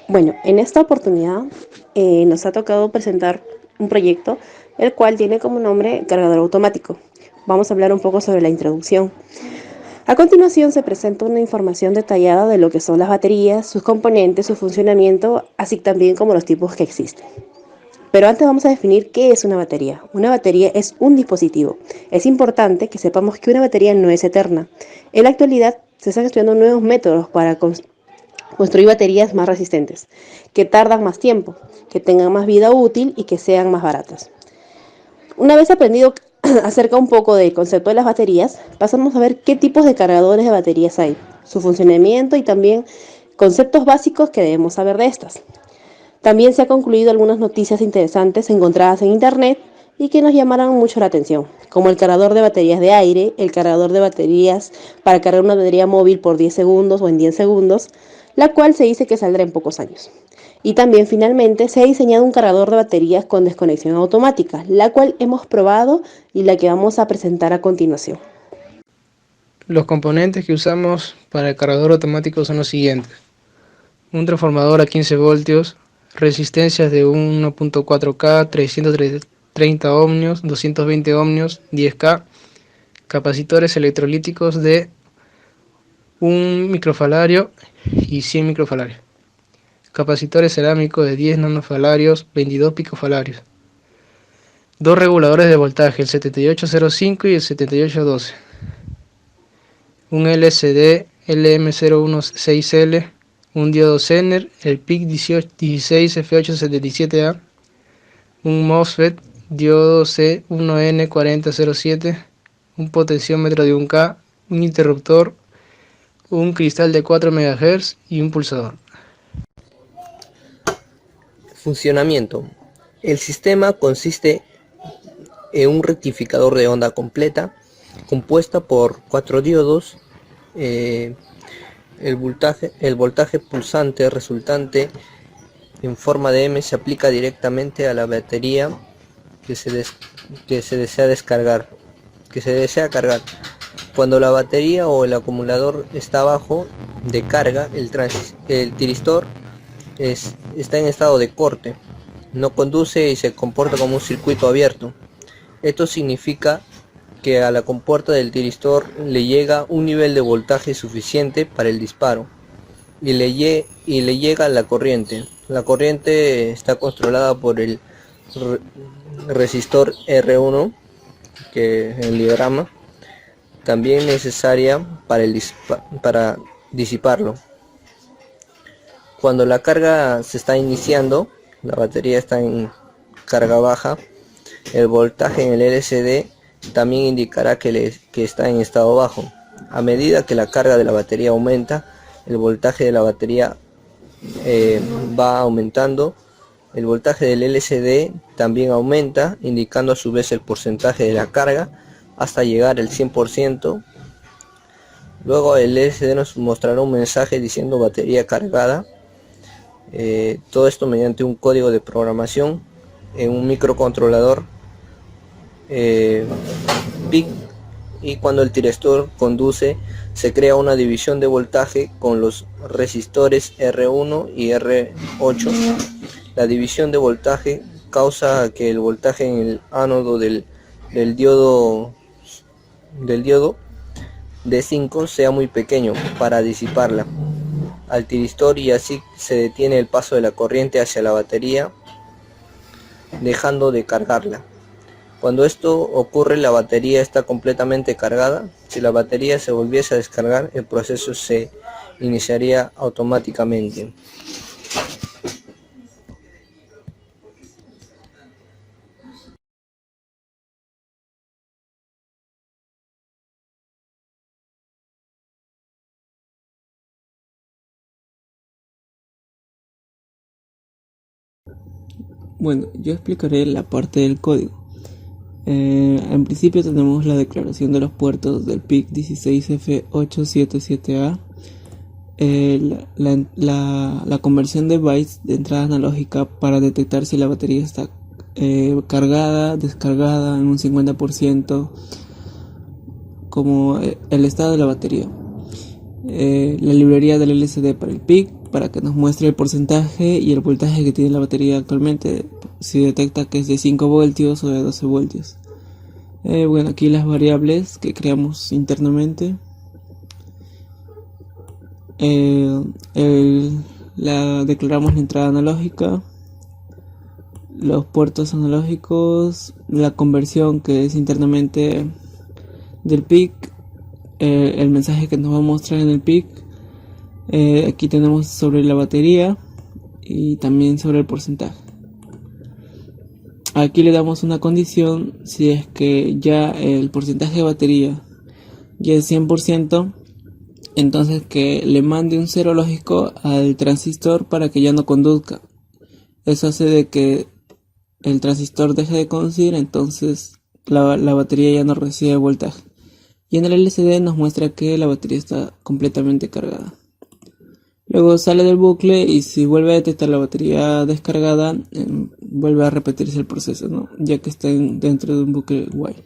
Bueno, en esta oportunidad nos ha tocado presentar un proyecto el cual tiene como nombre cargador automático. Vamos a hablar un poco sobre la introducción. A continuación se presenta una información detallada de lo que son las baterías, sus componentes, su funcionamiento, así también como los tipos que existen. Pero antes vamos a definir qué es una batería. Una batería es un dispositivo. Es importante que sepamos que una batería no es eterna. En la actualidad se están estudiando nuevos métodos para construir baterías más resistentes, que tardan más tiempo, que tengan más vida útil y que sean más baratas. Una vez aprendido acerca un poco del concepto de las baterías, pasamos a ver qué tipos de cargadores de baterías hay, su funcionamiento y también conceptos básicos que debemos saber de estas. También se han concluido algunas noticias interesantes encontradas en internet y que nos llamaron mucho la atención, como el cargador de baterías de aire, el cargador de baterías para cargar una batería móvil por 10 segundos o en 10 segundos, la cual se dice que saldrá en pocos años. Y también finalmente se ha diseñado un cargador de baterías con desconexión automática, la cual hemos probado y la que vamos a presentar a continuación. Los componentes que usamos para el cargador automático son los siguientes: un transformador a 15 voltios, resistencias de 1.4K, 330 ohmios, 220 ohmios, 10K, capacitores electrolíticos de 1 microfaradio y 100 microfaradios, capacitores cerámicos de 10 nanofaradios, 22 picofaradios, dos reguladores de voltaje, el 7805 y el 7812, un LCD LM016L, un diodo Zener, el PIC 16F877A, un MOSFET diodo C1N4007, un potenciómetro de 1K, un interruptor, un cristal de 4 MHz y un pulsador. Funcionamiento. El sistema consiste en un rectificador de onda completa compuesta por 4 diodos. El voltaje pulsante resultante en forma de M se aplica directamente a la batería que se desea cargar. Cuando la batería o el acumulador está bajo de carga, el tiristor está en estado de corte, no conduce y se comporta como un circuito abierto. Esto significa que a la compuerta del tiristor le llega un nivel de voltaje suficiente para el disparo y le llega la corriente. La corriente está controlada por el resistor R1, que es el diagrama, también necesaria para disiparlo. Cuando la carga se está iniciando, la batería está en carga baja, el voltaje en el LCD también indicará que está en estado bajo. A medida que la carga de la batería aumenta, el voltaje de la batería va aumentando. El voltaje del LCD también aumenta, indicando a su vez el porcentaje de la carga hasta llegar al 100%. Luego el LCD nos mostrará un mensaje diciendo batería cargada. Todo esto mediante un código de programación en un microcontrolador PIC, y cuando el tiristor conduce se crea una división de voltaje con los resistores R1 y R8. La división de voltaje causa que el voltaje en el ánodo del diodo D5 sea muy pequeño para disiparla al tiristor, y así se detiene el paso de la corriente hacia la batería, dejando de cargarla. Cuando esto ocurre, la batería está completamente cargada. Si la batería se volviese a descargar, el proceso se iniciaría automáticamente. Bueno, yo explicaré la parte del código. En principio tenemos la declaración de los puertos del PIC 16F877A, la conversión de bytes de entrada analógica para detectar si la batería está cargada, descargada en un 50%, como el estado de la batería. La librería del LCD para el PIC, para que nos muestre el porcentaje y el voltaje que tiene la batería actualmente, si detecta que es de 5 voltios o de 12 voltios. Bueno, aquí las variables que creamos internamente. Declaramos la entrada analógica, los puertos analógicos, la conversión que es internamente del PIC, el mensaje que nos va a mostrar en el PIC. Aquí tenemos sobre la batería y también sobre el porcentaje. Aquí le damos una condición si es que ya el porcentaje de batería ya es 100%, entonces que le mande un cero lógico al transistor para que ya no conduzca. Eso hace de que el transistor deje de conducir, entonces la batería ya no recibe voltaje. Y en el LCD nos muestra que la batería está completamente cargada. Luego sale del bucle y si vuelve a detectar la batería descargada, vuelve a repetirse el proceso, ¿no? Ya que está dentro de un bucle while.